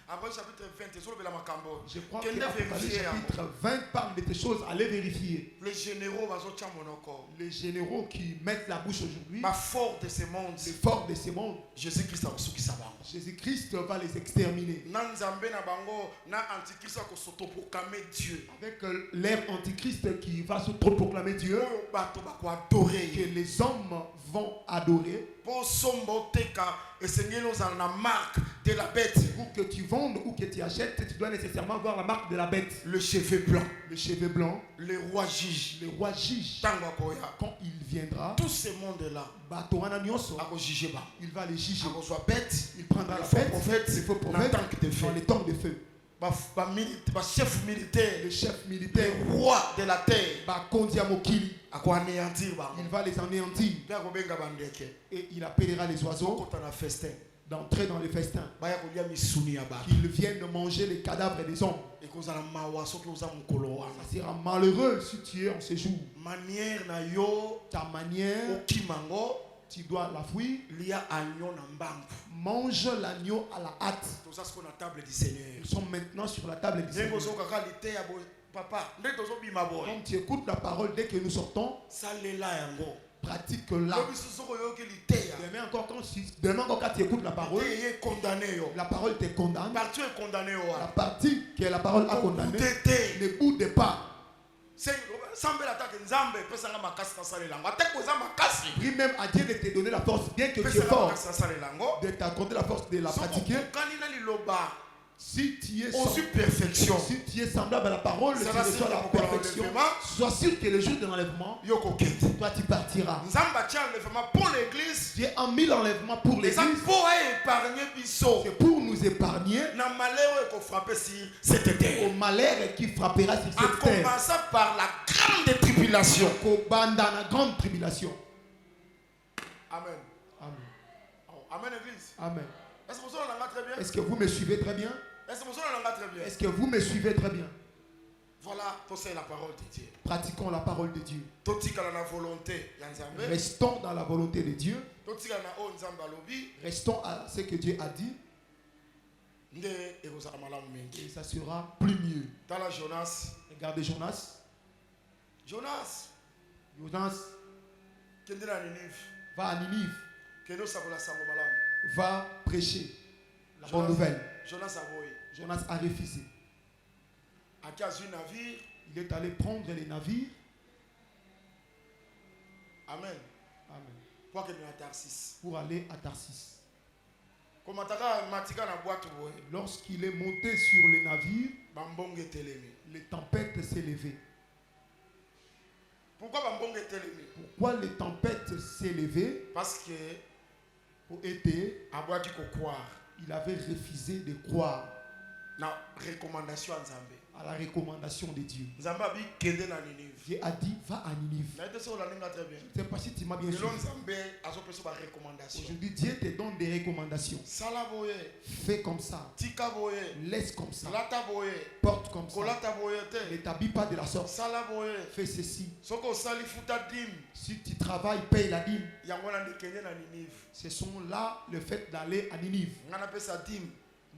Après chapitre 20, c'est la makambo. Je crois Quel que est l'Apocalypse vérifié, chapitre 20 parle de ces choses. Allez vérifier. Les généraux bazotia monoko. Les généraux qui mettent la bouche aujourd'hui, Ma fort de ce monde. les forts de ces mondes, Jésus-Christ a reçu qui s'abango. Jésus-Christ va les exterminer. Na nzambe na bango na antichrist ko s'auto-proclamer Dieu. Avec l'ère antichrist qui va se proclamer Dieu, Oyo bato bako adorer. que les hommes vont adorer. Pour sombo teka esengeli ozala na marque de la bête. Pour que tu vendes ou que tu achètes, tu dois nécessairement avoir la marque de la bête. Le cheveu blanc. Le cheveu blanc, Le roi juge. le roi juge. Tango akoya. Quand il viendra, Tout ce monde-là, Batoana Nyonso, ako juger ba. il va les juger. Ako soit bête. Il prendra Les la faux bête, prophètes, les faux dans prophètes, le temps de feu. dans les temps de feu. Ba chef militaire. Le chef militaire, Le roi de la terre. Bakondia Mokili, Ako anéantir ba. il va les anéantir. Pe ako benga bandeke. Et il appellera les oiseaux Kota na festin. d'entrer dans les festins. Baya kolia misuni ya ba. Qu'ils viennent manger les cadavres des hommes. Et kozala mawa soki oza mokolo wana. Ça sera malheureux si tu es en séjour. Manière na yo Ta manière, okimango tu dois la fuir. lia agnon na mbangu. Mange l'agneau à la hâte. Toza siko na table du Seigneur. Nous sommes maintenant sur la table du Ndenge Seigneur. ozokaka lite ya bo papa. Ndenge tozobima boye. Quand tu écoutes la parole, dès que nous sortons, Salela yango. pratique-la. Lobi soko yoki lite ya. Demain encore quand tu écoutes la parole, Te ye condamné yo. la parole te condamne. Parti est condamné yo. La partie que la parole a condamnée Te. ne boude pas. C'est sambela ta ke nzambe pesa nga makasi na salela ngo. Ateko za makasi. Prie même à Dieu de te donner la force, bien que tu es Pesa nga fort, makasi na salela ngo. de t'accorder la force de la pratiquer. Kani na liloba. Si tu es Au perfection. si tu es semblable à la parole, tu Ça va reçois sur la le perfection. enlèvement. Sois sûr que le jour de l'enlèvement, Yoko kete. toi tu partiras. Nzamba tia enlèvement pour l'église. Dieu a mis l'enlèvement pour Les l'église. pour épargner biso. C'est pour nous épargner Na malheur qu'on frappé sur cette au terre. malheur qui frappera sur En cette terre. commençant par la grande tribulation. Qu'au bas dans la grande tribulation. Amen. Amen. Oh, amen église. Amen. Est-ce que vous en très bien? Est-ce que vous me suivez très bien? Est-ce que vous en très bien? Est-ce que vous me suivez très bien? Voilà, c'est la parole de Dieu. Pratiquons la parole de Dieu. Totika la volonté ya Nzambe. Restons dans la volonté de Dieu. Totika na o Nzambe alobi. Restons à ce que Dieu a dit. Nde ekozala malamu mingi. Et ça sera plus mieux. Dans la Jonas. Regardez Jonas. Jonas. Jonas Kende na Ninive. va à Ninive. Kendo sakola sango malamu. Va prêcher la bonne nouvelle. Jonas aboye. Jonas a refusé. Aki azwi navire. Il est allé prendre les navires. Amen. Amen. Pour que na Tarsis. Pour aller à Tarsis. Komataka matika na boîte boye. Lorsqu'il est monté sur les navires, Bambonge telemi. les tempêtes s'est levées. Pourquoi bambonge telemi? Pourquoi les tempêtes s'est levées? Parce que Pour aider, abwaki ko croire. Il avait refusé de croire na recommandation à Nzambe. à la recommandation de Dieu. Nzambe a dit kende na Ninive. Dieu a dit, va à Ninive. Na ite so la ninga très bien. Je ne sais pas si tu m'as bien Selon suivi. Nzambe azo peso ba recommandation. Aujourd'hui, Dieu te donne des recommandations. Sala boye, Fais comme ça. tika boye, Laisse comme ça. lata boye, Porte comme ça. kolata boye Ne te. t'habille pas de la sorte. Sala boye. Fais ceci. Soko sali futa dim. Si tu travailles, paye la dîme. Yango na ndekende na Ninive. Ce sont là le fait d'aller à Ninive. Ngana pesa dim.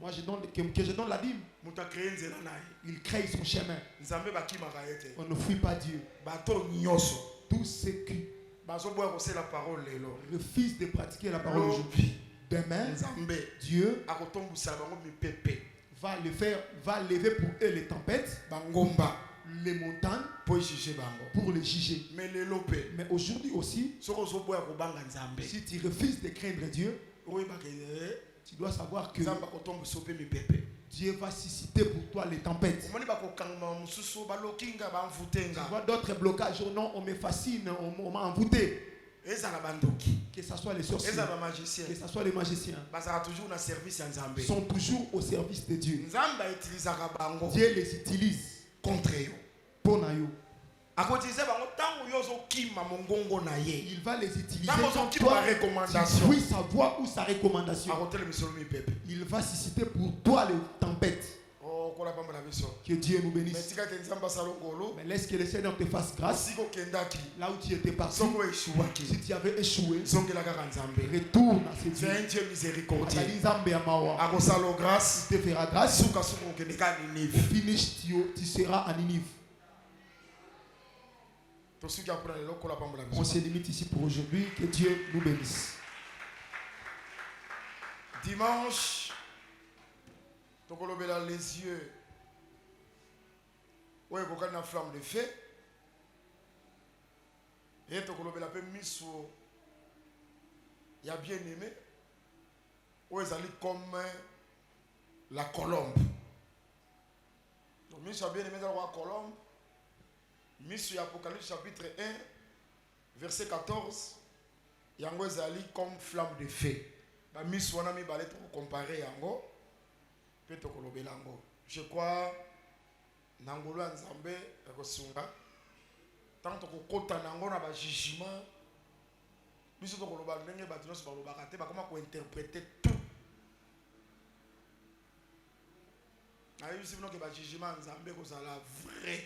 Moi, que je donne la dîme. Muta créer nzela na ye. Il crée son chemin. Nzambe bakimaka ye te. On ne fuit pas Dieu. Bato nyonso. Tous ceux qui Bazoboya kosala parole lelo. refusent de pratiquer la parole aujourd'hui, Lobi. demain, Nzambe Dieu akotombusala bango mipepe. va lever pour eux les tempêtes, Bangomba les montagnes, po juger bango. pour les juger. Mais lelo pe. Mais aujourd'hui aussi, Soko zoboya kobanga Nzambe. si tu refuses de craindre Dieu, Oyebaka tu dois savoir que Nzambe akotombusa pe mipepe. Dieu va susciter pour toi les tempêtes. Omoni bakokanga mosusu balokinga Tu bamvutenga. vois d'autres blocages, oh non, on me fascine, on m'a envoûté. Ezala bandoki. Que ce soit les sorciers, Ezala magicien. que ce soit les magiciens, Bazala toujours na service ya Nzambe. sont toujours au service de Dieu. Nzambe utilisaka bango Dieu les utilise contre yo. pour Nayo. Akotilize bango tango yo ozokima mongongo na ye. Il va les utiliser Tango quand ozokima toi, ba tu recommandation. fuis sa voix ou sa recommandation. Akotele misolo mipepe. Il va susciter pour toi les tempêtes. Oh kola pamba na biso. Que Dieu nous Mais bénisse. tika te Nzambe asala ngolo. Mais laisse que le Seigneur te fasse grâce. Siko kendaki. Là où tu étais parti, Soko eshuwaki. si tu avais échoué, Zongela kaka Nzambe. retourne à ce C'est Dieu. un Dieu miséricordieux. Azali Nzambe ya mawa. Akosala grâce. Il te fera grâce. Suka suka okende ka Au Ninive. finish, tu seras à Ninive. Tosuki apona lelo kola pamba na On biso. se limite ici pour aujourd'hui. Que Dieu nous bénisse. Dimanche, tokolobela les yeux. Ouais, kokana na flamme de feu. Et tokolobela pe miso. Ya bien aimé. Ouais, ezali comme la colombe. Donc miso ya bien aimé ezali la colombe. Miso ya Apocalypse chapitre 1 verset 14. Yango ezali comme flamme de feu. Ba miso wana mibale to comparer yango. Pe tokolobela yango. Je crois nangolo ya Nzambe ekosunga. Tant tokokota nango na ba jugement. Biso tokoloba ndenge bato nyonso balobaka te bakoma kointerpréter tout. Ayebi si bino ke ba jugement ya Nzambe kozala vrai.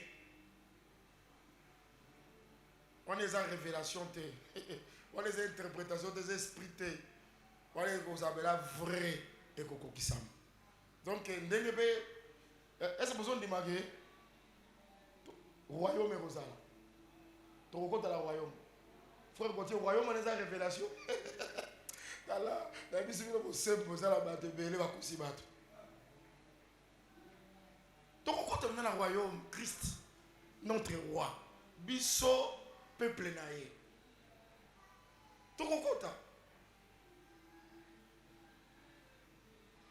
On les a révélation te. On les a interprétation des esprits te. On les a vrai et kokokisam. Donc ndenge be est-ce besoin de manger royaume et rosala. Tokokota la royaume. Frère Gauthier, royaume on les a révélation. Là, la biso bino simple rosala bato belé ba kusi bato. Tokokota na royaume Christ notre roi. Biso peuple naye. Tokokota.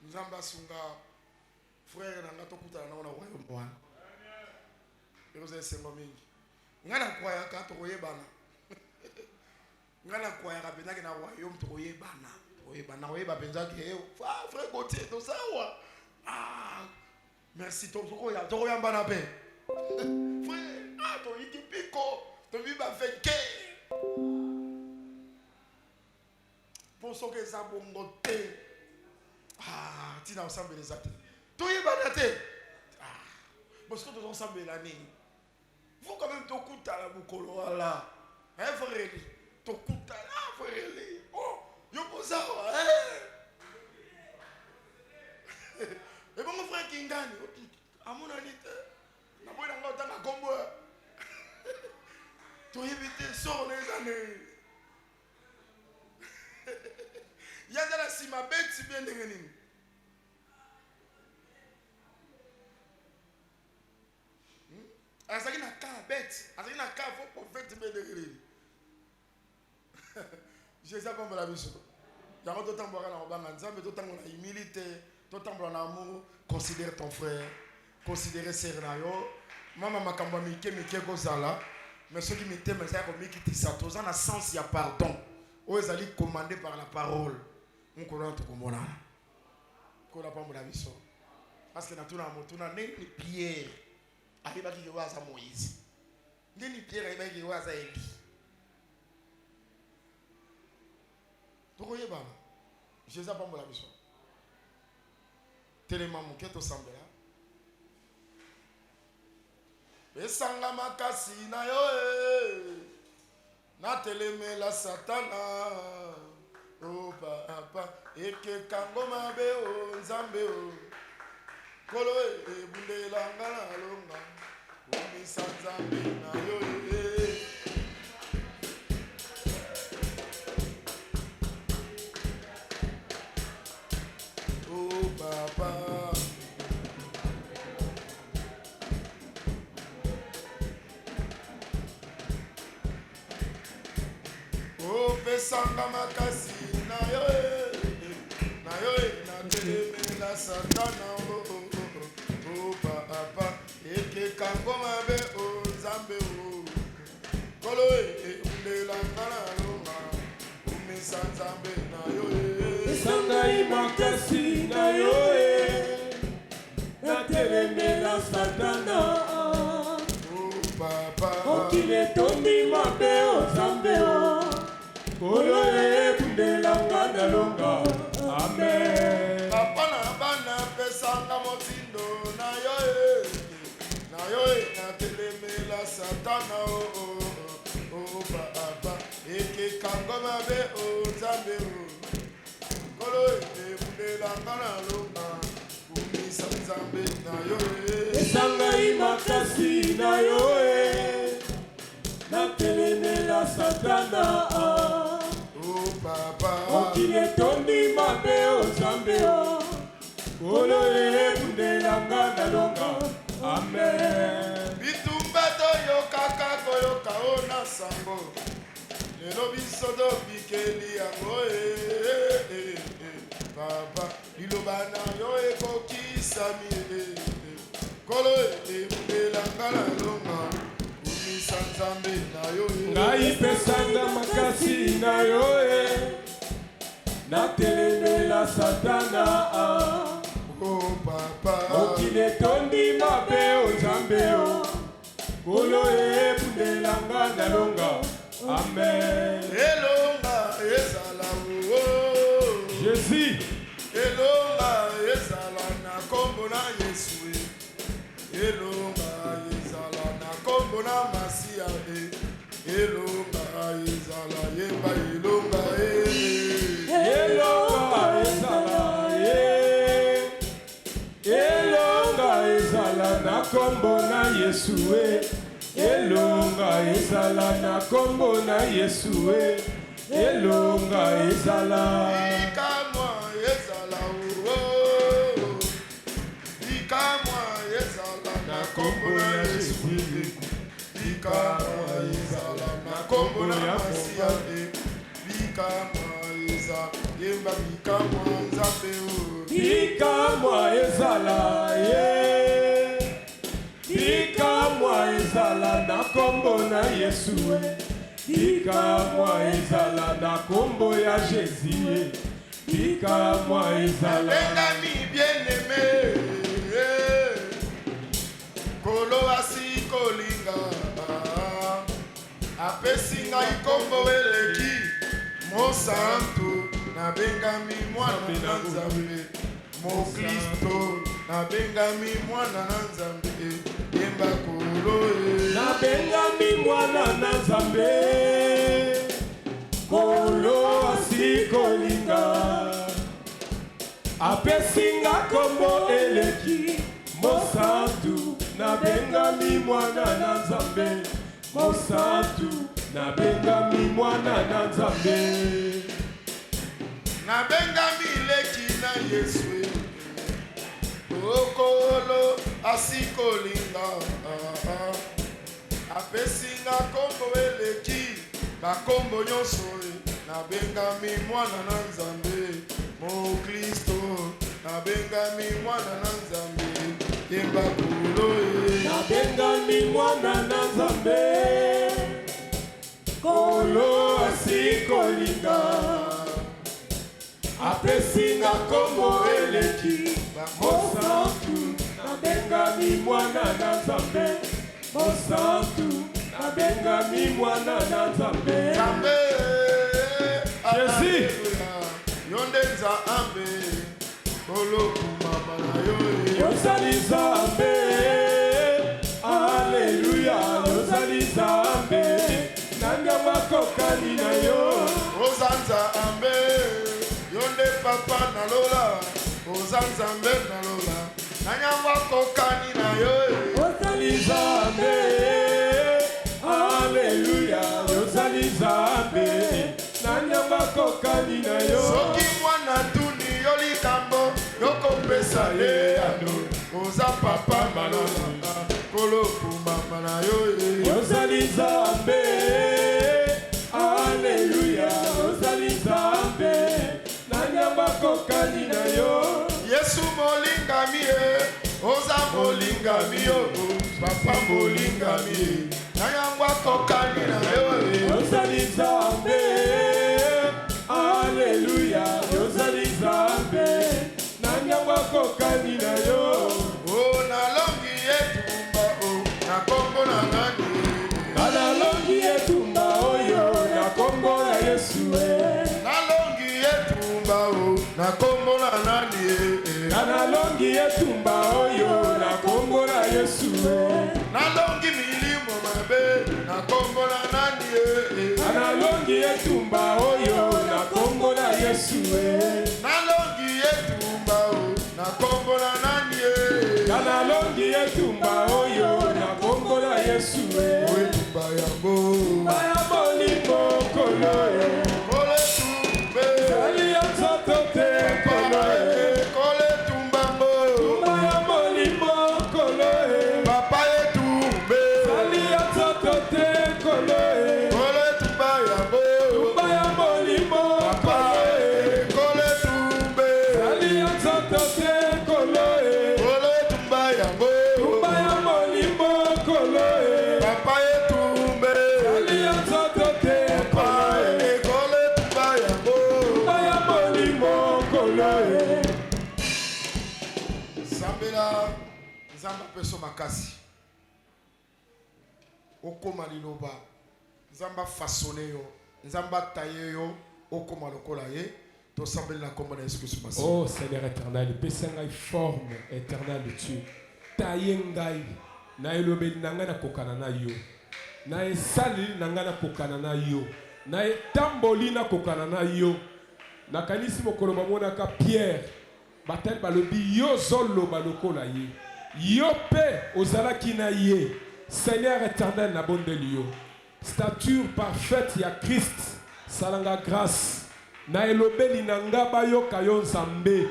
Nzamba sunga frère nanga tokuta na royaume wana. Eroze sengo mingi. Ngana kwaya ka tokoyebana. Ngana kwaya ka penza ke na royaume tokoyebana. Tokoyebana oyeba penza ke frère Gauthier to sawa. Ah merci tokoyamba na pe. Frère, to ikipiko. To viva feke. Pour ce que ça bongo te. Ah, tu n'as ensemble les actes. Tu y vas te. Ah, parce que tu as ensemble l'année. Faut quand même te coûter à la boucolo là. Hein frère, te coûte là frère. Oh, yo pour ça hein. Et bon mon frère qui gagne. À mon avis, na boy na ngota na kombo. Tu éviter sur les années. Il y a de la cima bête si bien dégané. Azaki na ka bête, azaki na ka faut prophète bien dégané. Jésus a pas la mission. Yango to tambola na obanga nzambe to tango na humilité, to tambola na amour, considère ton frère, considère sœur na yo. Mama makambo mike kozala. Mais ceux qui m'étaient mais ça comme qui tisa tozana na sens ya pardon. O ezali commandé par la parole. On connaît tout comme Qu'on a pas mon avis. Parce que dans tout le monde, Pierre. Arrive à qui voit ça Moïse. Ni Pierre arrive à qui voit ça Élie. Tu connais pas? Je ne sais pas mon avis. Tellement mon cœur te semble là. Besanga makasi na yo na teleme la satana o papa eke kango mabe o nzambe o kolo e bunde la ngala longa o mi sanzambe na yo o papa. Pesanga makasi na yo na teleme la satana o papa eke kango mabe o nzambe o kolo e unde la ngala longa umisa nzambe na yo pesanga makasi na yo na teleme la satana o papa okile tondi mabe o nzambe o Kolo e bundelanga na longa. Amen. Papa na bana pesanga motindo na yo na teleme la satana o papa eke kango mabe o nzambe o kolo e bundelanga na longa umisa nzambe na yo pesanga makasi na yo na teleme la satana papa okile tondi mabe o nzambe o kolo e bundelanga na longa. Amen. bitumba toyokaka koyoka o na sango lelo biso tobikeli yango papa liloba na yo ekokisami kolo ebundelanga na longa umisa nzambe na yo ngai pesanga makasi na yo na teleme la satana oh papa okile tondi mabe o nzambe o kolo e bundelanga na longa. Amen. elonga ezala o Jésus elonga ezala na kombo na Yesu elonga ezala na kombo na Masia elonga ezala yemba elonga elonga ezala elonga ezala na kombo na Yesu elonga ezala na kombo na Yesu elonga ezala ikamwa ezala ikamwa ezala na kombo na Yesu ikamwa ezala na kombo na Masia ikamwa ezala yemba ikamwa nzambe ikamwa ezala ikamwa ezala na kombo na Yesu ikamwa ezala na kombo ya Jésus ikamwa ezala bengami bien-aimé kolo asi kolinga apesi ngai kombo eleki mosantu nabengami mwana na Nzambe mokristo nabengami mwana na Nzambe yemba kolo nabengami mwana na Nzambe kolo asi kolinga apesinga kombo eleki mosantu nabengami mwana na Nzambe mosantu nabengami mwana na Nzambe nabengami leki na Yesu okolo asi kolinga apesinga kombo eleki bakombo nyonso nabengami mwana na Nzambe mokristo nabengami mwana na Nzambe yemba kulo nabengami mwana na Nzambe kolo asi kolinga apesi nabenga kombo eleki mosantu nabengami mwana na nzambe mosantu nabengami mwana na nzambe Jésus yonde nzambe kolokuma na yo yozali nzambe Alléluia yozali nzambe nanga kokani na yo ozanza ambe yonde papa na lola ozanza ambe na lola nanyamba kokani na yo ozali nzambe Alléluia yozali nzambe nanyamba kokani na yo soki mwana tuni yo likambo yokopesa ye yano oza papa malola kolokuma na yo ozali nzambe Alléluia ozali nzambe nanyamba kokani na yo Yesu molingami ye oza molingami yo papa molingami ye nanyamba kokani na yo ozali nzambe Alléluia ozali nzambe nanyamba kokani na yo o nalongi etumba o na kombo na nani nalongi etumba oyo na kombo na Yesu nalongi etumba o na kombo na nani nalongi etumba oyo na kombo na Yesu nalongi milimo mabe na kombo na nani nalongi etumba oyo na kombo na Yesu nalongi etumba o na kombo na nani nalongi etumba oyo na kombo na Yesu etumba yango baya molimo kolo kole tumbe ali ya nzoto te kolo kole tumbango baya molimo kolo papa etumbe ali ya nzoto te kolo kole tumba yango baya molimo papa kole tumbe ali ya nzoto te kolo kole tumba yango baya molimo kolo papa etumbe ali ya nzoto te papa kole tumba yango baya molimo kolo sambela nzambe apeso makasi okoma liloba nzambe afasone yo nzambe ataye yo okoma lokola ye tosambeli na kombo na Yesu Kristo masi Oh Seigneur éternel, pesa ngai forme éternelle de Dieu. Taye ngai na elobeli na ngai na kokana na yo. Na esali na ngai na kokana na yo. Na etamboli na kokana na yo. Na kanisi mokolo bamonaka Pierre batali balobi yo zoloba lokola ye. Yo pe ozalaki na ye. Seigneur éternel na bondeli yo. Stature parfaite ya Christ. Salanga grâce. Na elobeli na nga bayoka yo nzambe.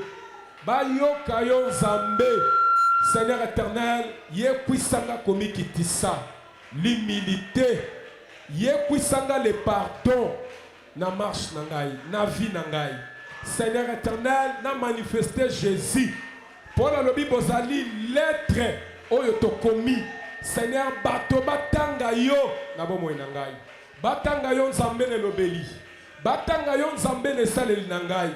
Bayoka yo nzambe. Seigneur éternel, yekwisanga komikitisa. L'humilité. Yekwisanga le pardon. Na marche na ngai, na vie na ngai. Seigneur éternel, na manifester Jésus. Pour la lobi bozali lettre oyo tokomi. Seigneur bato batanga yo na bomoi na ngai. Batanga yo nzambe le lobeli. Batanga yo nzambe le saleli na ngai.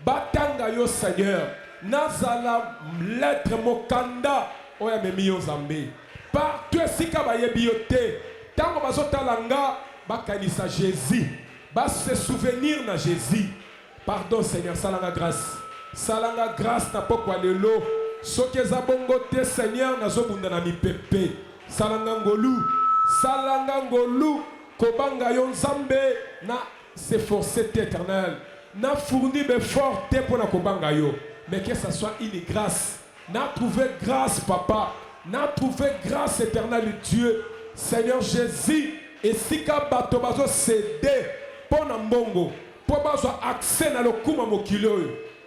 Batanga yo Seigneur. Nazala lettre mokanda oya memi yo nzambe. Partout esika bayebi yo te. Tango bazotala nga bakanisa Jésus. Bas se souvenir na Jésus. Pardon Seigneur, salanga grâce. Salanga grâce na pokwa lelo. Soki eza bongo te Seigneur nazobunda na mipepe. Salanga ngolu. Salanga ngolu. Kobanga yo nzambe na s'efforcer éternel. Na fourni befort te pour na kobanga yo. Mais que ça soit une grâce. Na trouvé grâce papa. Na trouvé grâce éternelle Dieu. Seigneur Jésus. Et si ka bato bazo céder pour na mbongo. Pour bazo accès na lokuma mokilo.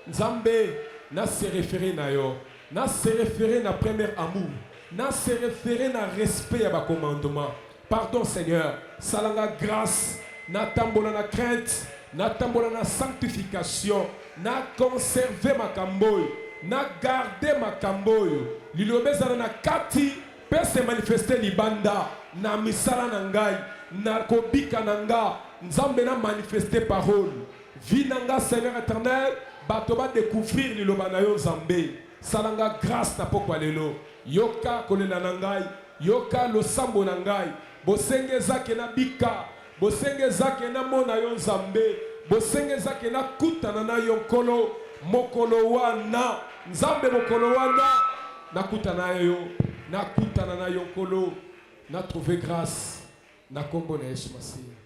Nzambe na se référer na yo. Na se référer na premier amour. Na se référer na respect à ba commandement. Pardon Seigneur. Salanga grâce. Na tambola na crainte. Na tambola na sanctification. Na conserver ma kamboy. Na garder ma kamboy. Lilobezana na kati. Peut se manifester libanda. Na misala na ngai. Na kobika na nga. Nzambe na manifester parole. Vie na nga Seigneur éternel. bato ba découvrir liloba na yo Nzambe. Salanga grâce na pokwa lelo. Yoka kolela na ngai, yoka losambo na ngai. Bosenge zake na bika, bosenge zake na mona yo Nzambe, bosenge zake na kutana na yo nkolo, mokolo wana, Nzambe mokolo wana, na kutana na yo nkolo, na trouver grâce, na kombo na Yesu Masiya.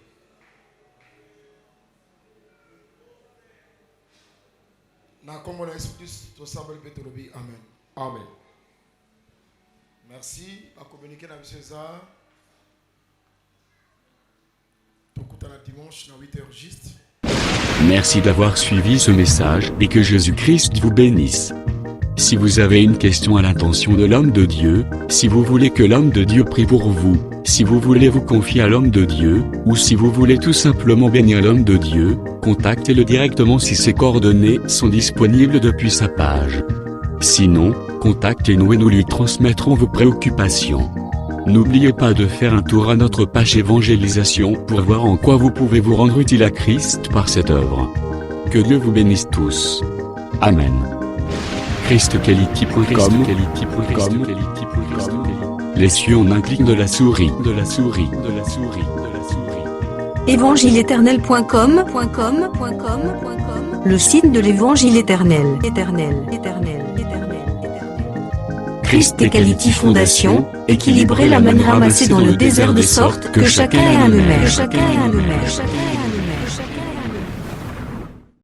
Na kombo na Yesu Christ, tosamboli pe tolobi amen. Amen. Merci, à communiquer avec César. Tokutana dimanche à 8h juste. Merci d'avoir suivi ce message et que Jésus-Christ vous bénisse. Si vous avez une question à l'intention de l'homme de Dieu, si vous voulez que l'homme de Dieu prie pour vous, si vous voulez vous confier à l'homme de Dieu, ou si vous voulez tout simplement bénir l'homme de Dieu, contactez-le directement si ses coordonnées sont disponibles depuis sa page. Sinon, contactez-nous et nous lui transmettrons vos préoccupations. N'oubliez pas de faire un tour à notre page évangélisation pour voir en quoi vous pouvez vous rendre utile à Christ par cette œuvre. Que Dieu vous bénisse tous. Amen. ChristQuality.com. Les cieux en un clic de la souris. Évangile-éternel.com, le site de l'évangile éternel. Christ et Quality Fondation, équilibrer la manne ramassée dans le désert de sorte que chacun ait un numéro.